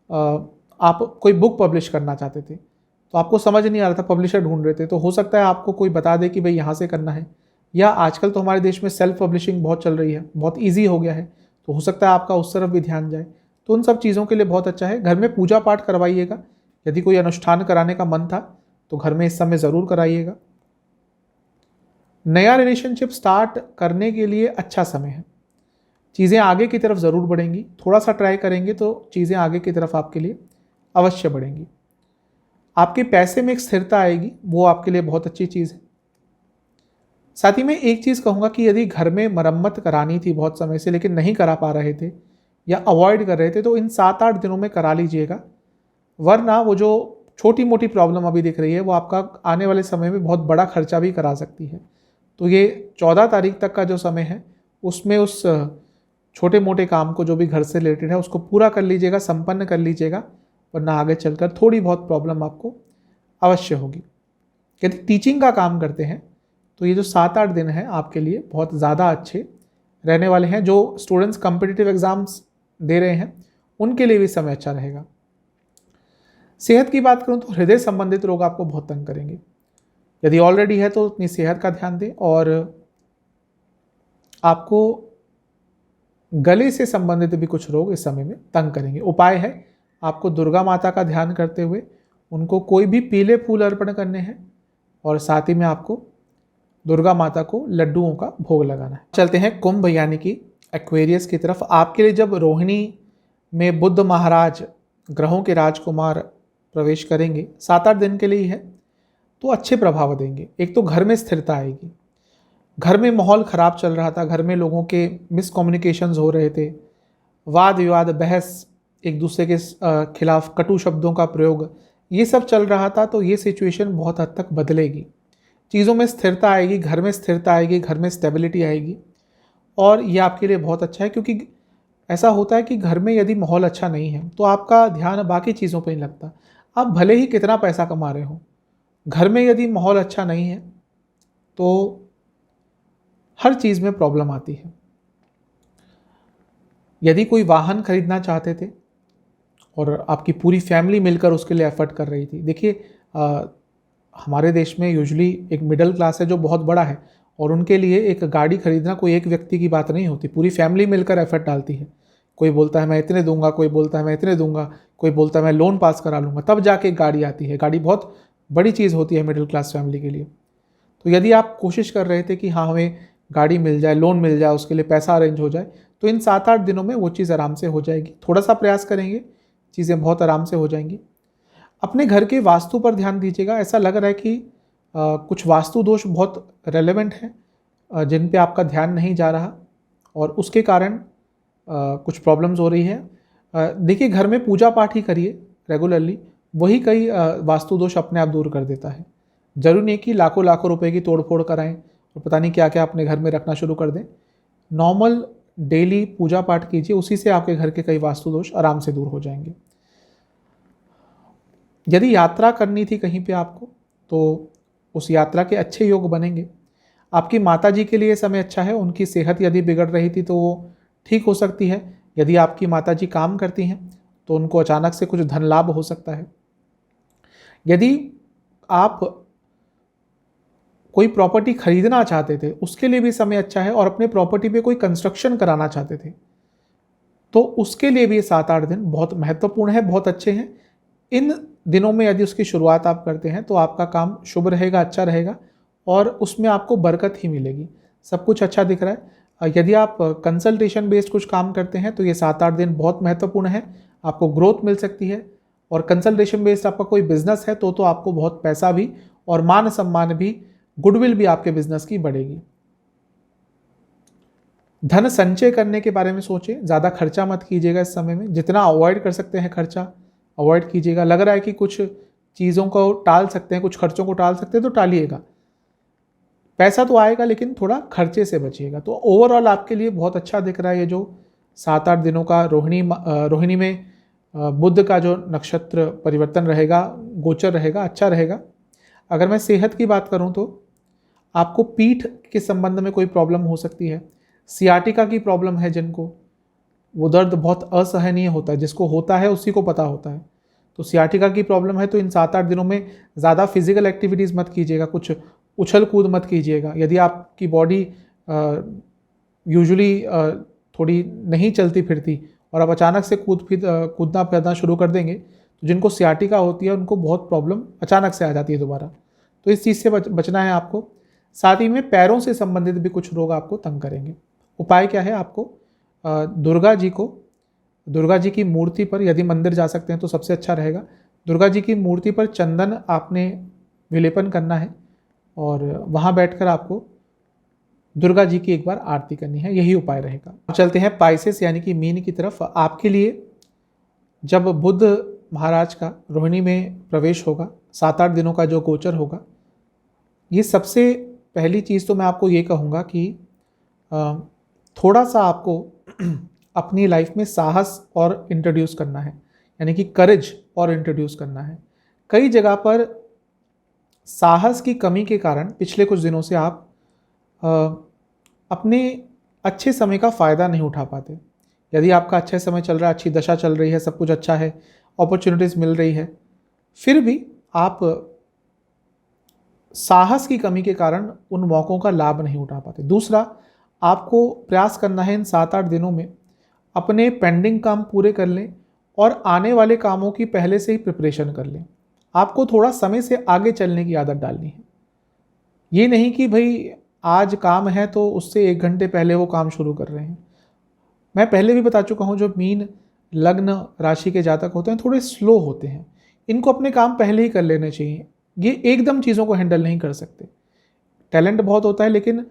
आप कोई बुक पब्लिश करना चाहते थे, तो आपको समझ नहीं आ रहा था, पब्लिशर ढूंढ रहे थे, तो हो सकता है आपको कोई बता दे कि भाई यहाँ से करना है। या आजकल तो हमारे देश में सेल्फ पब्लिशिंग बहुत चल रही है, बहुत ईजी हो गया है, तो हो सकता है आपका उस तरफ भी ध्यान जाए। तो उन सब चीज़ों के लिए बहुत अच्छा है। घर में पूजा पाठ करवाइएगा। यदि कोई अनुष्ठान कराने का मन था तो घर में इस समय ज़रूर कराइएगा। नया रिलेशनशिप स्टार्ट करने के लिए अच्छा समय है। चीज़ें आगे की तरफ ज़रूर बढ़ेंगी। थोड़ा सा ट्राई करेंगे तो चीज़ें आगे की तरफ आपके लिए अवश्य बढ़ेंगी। आपके पैसे में एक स्थिरता आएगी, वो आपके लिए बहुत अच्छी चीज़ है। साथ ही में एक चीज़ कहूँगा कि यदि घर में मरम्मत करानी थी बहुत समय से लेकिन नहीं करा पा रहे थे या अवॉइड कर रहे थे, तो इन 7-8 दिनों में करा लीजिएगा। वरना वो जो छोटी मोटी प्रॉब्लम अभी दिख रही है, वो आपका आने वाले समय में बहुत बड़ा खर्चा भी करा सकती है। तो ये 14 तारीख तक का जो समय है, उसमें उस छोटे मोटे काम को जो भी घर से रिलेटेड है उसको पूरा कर लीजिएगा, संपन्न कर लीजिएगा, वरना आगे चलकर थोड़ी बहुत प्रॉब्लम आपको अवश्य होगी। यदि टीचिंग का काम करते हैं तो ये जो 7-8 दिन हैं आपके लिए बहुत ज़्यादा अच्छे रहने वाले हैं। जो स्टूडेंट्स कॉम्पिटिटिव एग्ज़ाम्स दे रहे हैं उनके लिए भी समय अच्छा रहेगा। सेहत की बात करूं तो हृदय संबंधित रोग आपको बहुत तंग करेंगे। यदि ऑलरेडी है तो अपनी सेहत का ध्यान दें। और आपको गले से संबंधित भी कुछ रोग इस समय में तंग करेंगे। उपाय है, आपको दुर्गा माता का ध्यान करते हुए उनको कोई भी पीले फूल अर्पण करने हैं और साथ ही में आपको दुर्गा माता को लड्डुओं का भोग लगाना है। चलते हैं कुंभ यानी कि एक्वेरियस की तरफ। आपके लिए जब रोहिणी में बुध महाराज ग्रहों के राजकुमार प्रवेश करेंगे, 7-8 दिन के लिए है, तो अच्छे प्रभाव देंगे। एक तो घर में स्थिरता आएगी। घर में माहौल ख़राब चल रहा था, घर में लोगों के मिसकम्युनिकेशंस हो रहे थे, वाद विवाद, बहस, एक दूसरे के खिलाफ कटु शब्दों का प्रयोग, ये सब चल रहा था। तो ये सिचुएशन बहुत हद तक बदलेगी। चीज़ों में स्थिरता आएगी, घर में स्थिरता आएगी, घर में स्टेबिलिटी आएगी। और ये आपके लिए बहुत अच्छा है, क्योंकि ऐसा होता है कि घर में यदि माहौल अच्छा नहीं है तो आपका ध्यान बाकी चीज़ों पर नहीं लगता। आप भले ही कितना पैसा कमा रहे हो, घर में यदि माहौल अच्छा नहीं है तो हर चीज़ में प्रॉब्लम आती है। यदि कोई वाहन खरीदना चाहते थे और आपकी पूरी फैमिली मिलकर उसके लिए एफर्ट कर रही थी, देखिए हमारे देश में यूजुअली एक मिडिल क्लास है जो बहुत बड़ा है, और उनके लिए एक गाड़ी खरीदना कोई एक व्यक्ति की बात नहीं होती, पूरी फैमिली मिलकर एफर्ट डालती है। कोई बोलता है मैं इतने दूंगा, कोई बोलता है मैं इतने दूंगा, कोई बोलता है मैं लोन पास करा लूँगा, तब जाके गाड़ी आती है। गाड़ी बहुत बड़ी चीज़ होती है मिडिल क्लास फैमिली के लिए। तो यदि आप कोशिश कर रहे थे कि हाँ हमें गाड़ी मिल जाए, लोन मिल जाए, उसके लिए पैसा अरेंज हो जाए, तो इन 7-8 दिनों में वो चीज़ आराम से हो जाएगी। थोड़ा सा प्रयास करेंगे, चीज़ें बहुत आराम से हो जाएंगी। अपने घर के वास्तु पर ध्यान दीजिएगा। ऐसा लग रहा है कि कुछ वास्तु दोष बहुत रेलेवेंट हैं जिन पे आपका ध्यान नहीं जा रहा और उसके कारण कुछ प्रॉब्लम्स हो रही है। देखिए, घर में पूजा पाठ ही करिए रेगुलरली, वही कई वास्तु दोष अपने आप दूर कर देता है। जरूरी नहीं कि लाखों लाखों रुपए की तोड़ फोड़ कराएं और पता नहीं क्या क्या अपने घर में रखना शुरू कर दें। नॉर्मल डेली पूजा पाठ कीजिए, उसी से आपके घर के कई वास्तु दोष आराम से दूर हो जाएंगे। यदि यात्रा करनी थी कहीं पे आपको, तो उस यात्रा के अच्छे योग बनेंगे। आपकी माताजी के लिए समय अच्छा है। उनकी सेहत यदि बिगड़ रही थी तो वो ठीक हो सकती है। यदि आपकी माताजी काम करती हैं तो उनको अचानक से कुछ धन लाभ हो सकता है। यदि आप कोई प्रॉपर्टी खरीदना चाहते थे उसके लिए भी समय अच्छा है, और अपने प्रॉपर्टी पे कोई कंस्ट्रक्शन कराना चाहते थे तो उसके लिए भी 7-8 दिन बहुत महत्वपूर्ण है, बहुत अच्छे हैं। इन दिनों में यदि उसकी शुरुआत आप करते हैं तो आपका काम शुभ रहेगा, अच्छा रहेगा और उसमें आपको बरकत ही मिलेगी। सब कुछ अच्छा दिख रहा है। यदि आप कंसल्टेशन बेस्ड कुछ काम करते हैं तो ये 7-8 दिन बहुत महत्वपूर्ण है, आपको ग्रोथ मिल सकती है। और कंसल्टेशन बेस्ड आपका कोई बिजनेस है तो आपको बहुत पैसा भी और मान सम्मान भी, गुडविल भी आपके बिजनेस की बढ़ेगी। धन संचय करने के बारे में सोचें, ज़्यादा खर्चा मत कीजिएगा इस समय में, जितना अवॉइड कर सकते हैं खर्चा अवॉइड कीजिएगा। लग रहा है कि कुछ चीज़ों को टाल सकते हैं, कुछ खर्चों को टाल सकते हैं तो टालिएगा। पैसा तो आएगा लेकिन थोड़ा खर्चे से बचिएगा। तो ओवरऑल आपके लिए बहुत अच्छा दिख रहा है ये जो 7-8 दिनों का रोहिणी में बुध का जो नक्षत्र परिवर्तन रहेगा, गोचर रहेगा, अच्छा रहेगा। अगर मैं सेहत की बात करूं तो आपको पीठ के संबंध में कोई प्रॉब्लम हो सकती है। सियाटिका की प्रॉब्लम है जिनको, वो दर्द बहुत असहनीय होता है, जिसको होता है उसी को पता होता है। तो सियाटिका की प्रॉब्लम है तो इन 7-8 दिनों में ज़्यादा फिजिकल एक्टिविटीज़ मत कीजिएगा, कुछ उछल कूद मत कीजिएगा। यदि आपकी बॉडी यूजुअली थोड़ी नहीं चलती फिरती और आप अचानक से कूदना फिरना शुरू कर देंगे तो जिनको सियाटिका होती है उनको बहुत प्रॉब्लम अचानक से आ जाती है दोबारा। तो इस चीज़ से बचना है आपको। साथ ही में पैरों से संबंधित भी कुछ रोग आपको तंग करेंगे। उपाय क्या है? आपको दुर्गा जी की मूर्ति पर, यदि मंदिर जा सकते हैं तो सबसे अच्छा रहेगा, दुर्गा जी की मूर्ति पर चंदन आपने विलेपन करना है और वहाँ बैठकर आपको दुर्गा जी की एक बार आरती करनी है, यही उपाय रहेगा। अब चलते हैं पाइसेस यानी कि मीन की तरफ। आपके लिए जब बुध महाराज का रोहिणी में प्रवेश होगा, 7-8 दिनों का जो गोचर होगा, ये सबसे पहली चीज़ तो मैं आपको ये कहूँगा कि थोड़ा सा आपको अपनी लाइफ में साहस और इंट्रोड्यूस करना है, यानी कि करेज और इंट्रोड्यूस करना है। कई जगह पर साहस की कमी के कारण पिछले कुछ दिनों से आप अपने अच्छे समय का फ़ायदा नहीं उठा पाते। यदि आपका अच्छा समय चल रहा है, अच्छी दशा चल रही है, सब कुछ अच्छा है, अपॉर्चुनिटीज़ मिल रही है, फिर भी आप साहस की कमी के कारण उन मौक़ों का लाभ नहीं उठा पाते। दूसरा, आपको प्रयास करना है इन 7-8 दिनों में अपने पेंडिंग काम पूरे कर लें और आने वाले कामों की पहले से ही प्रिपरेशन कर लें। आपको थोड़ा समय से आगे चलने की आदत डालनी है। ये नहीं कि भाई आज काम है तो उससे 1 घंटे पहले वो काम शुरू कर रहे हैं। मैं पहले भी बता चुका हूँ, जो मीन लग्न राशि के जातक होते हैं थोड़े स्लो होते हैं, इनको अपने काम पहले ही कर लेने चाहिए। ये एकदम चीज़ों को हैंडल नहीं कर सकते। टैलेंट बहुत होता है लेकिन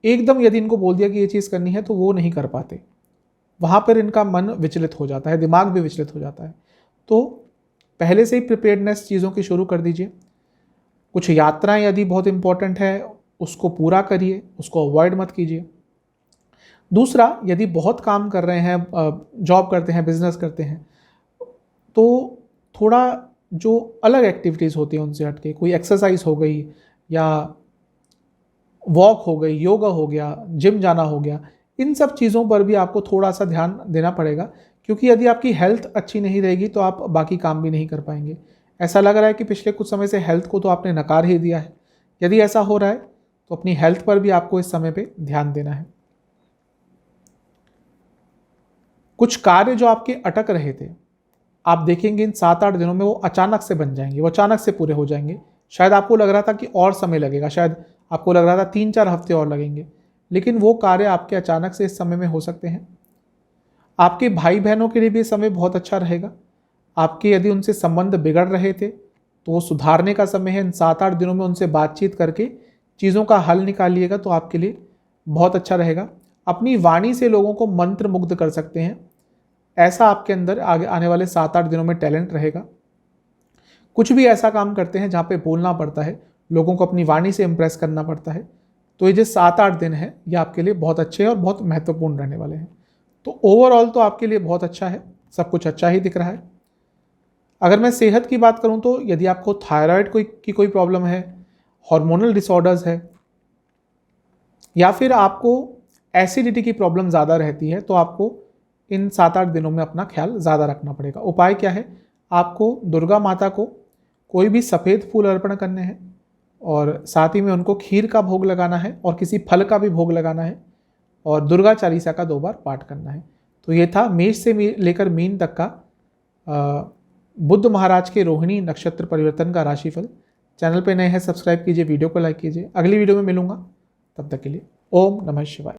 एकदम यदि इनको बोल दिया कि ये चीज़ करनी है तो वो नहीं कर पाते। वहाँ पर इनका मन विचलित हो जाता है, दिमाग भी विचलित हो जाता है। तो पहले से ही प्रिपेयर्डनेस चीज़ों की शुरू कर दीजिए। कुछ यात्राएं यदि बहुत इंपॉर्टेंट है उसको पूरा करिए, उसको अवॉइड मत कीजिए। दूसरा, यदि बहुत काम कर रहे हैं, जॉब करते हैं, बिजनेस करते हैं, तो थोड़ा जो अलग एक्टिविटीज़ होती हैं उनसे हट के, कोई एक्सरसाइज हो गई या वॉक हो गई, योगा हो गया, जिम जाना हो गया, इन सब चीज़ों पर भी आपको थोड़ा सा ध्यान देना पड़ेगा, क्योंकि यदि आपकी हेल्थ अच्छी नहीं रहेगी तो आप बाकी काम भी नहीं कर पाएंगे। ऐसा लग रहा है कि पिछले कुछ समय से हेल्थ को तो आपने नकार ही दिया है। यदि ऐसा हो रहा है तो अपनी हेल्थ पर भी आपको इस समय पे ध्यान देना है। कुछ कार्य जो आपके अटक रहे थे, आप देखेंगे इन 7-8 दिनों में वो अचानक से बन जाएंगे, वो अचानक से पूरे हो जाएंगे। शायद आपको लग रहा था कि और समय लगेगा, शायद आपको लग रहा था 3-4 हफ्ते और लगेंगे, लेकिन वो कार्य आपके अचानक से इस समय में हो सकते हैं। आपके भाई बहनों के लिए भी समय बहुत अच्छा रहेगा। आपके यदि उनसे संबंध बिगड़ रहे थे तो वो सुधारने का समय है। इन 7-8 दिनों में उनसे बातचीत करके चीज़ों का हल निकालिएगा तो आपके लिए बहुत अच्छा रहेगा। अपनी वाणी से लोगों को मंत्र मुग्ध कर सकते हैं, ऐसा आपके अंदर आगे आने वाले 7-8 दिनों में टैलेंट रहेगा। कुछ भी ऐसा काम करते हैं जहाँ पे बोलना पड़ता है, लोगों को अपनी वाणी से इम्प्रेस करना पड़ता है, तो ये जो 7-8 दिन है ये आपके लिए बहुत अच्छे और बहुत महत्वपूर्ण रहने वाले हैं। तो ओवरऑल तो आपके लिए बहुत अच्छा है, सब कुछ अच्छा ही दिख रहा है। अगर मैं सेहत की बात करूं तो यदि आपको थायराइड की कोई प्रॉब्लम है, हार्मोनल डिसऑर्डर्स है, या फिर आपको एसिडिटी की प्रॉब्लम ज़्यादा रहती है, तो आपको इन 7-8 दिनों में अपना ख्याल ज़्यादा रखना पड़ेगा। उपाय क्या है? आपको दुर्गा माता को कोई भी सफ़ेद फूल अर्पण करने हैं और साथ ही में उनको खीर का भोग लगाना है और किसी फल का भी भोग लगाना है और दुर्गा चालीसा का 2 बार पाठ करना है। तो ये था मेष से लेकर मीन तक का बुध महाराज के रोहिणी नक्षत्र परिवर्तन का राशिफल। चैनल पे नए हैं सब्सक्राइब कीजिए, वीडियो को लाइक कीजिए। अगली वीडियो में मिलूंगा, तब तक के लिए ओम नमः शिवाय।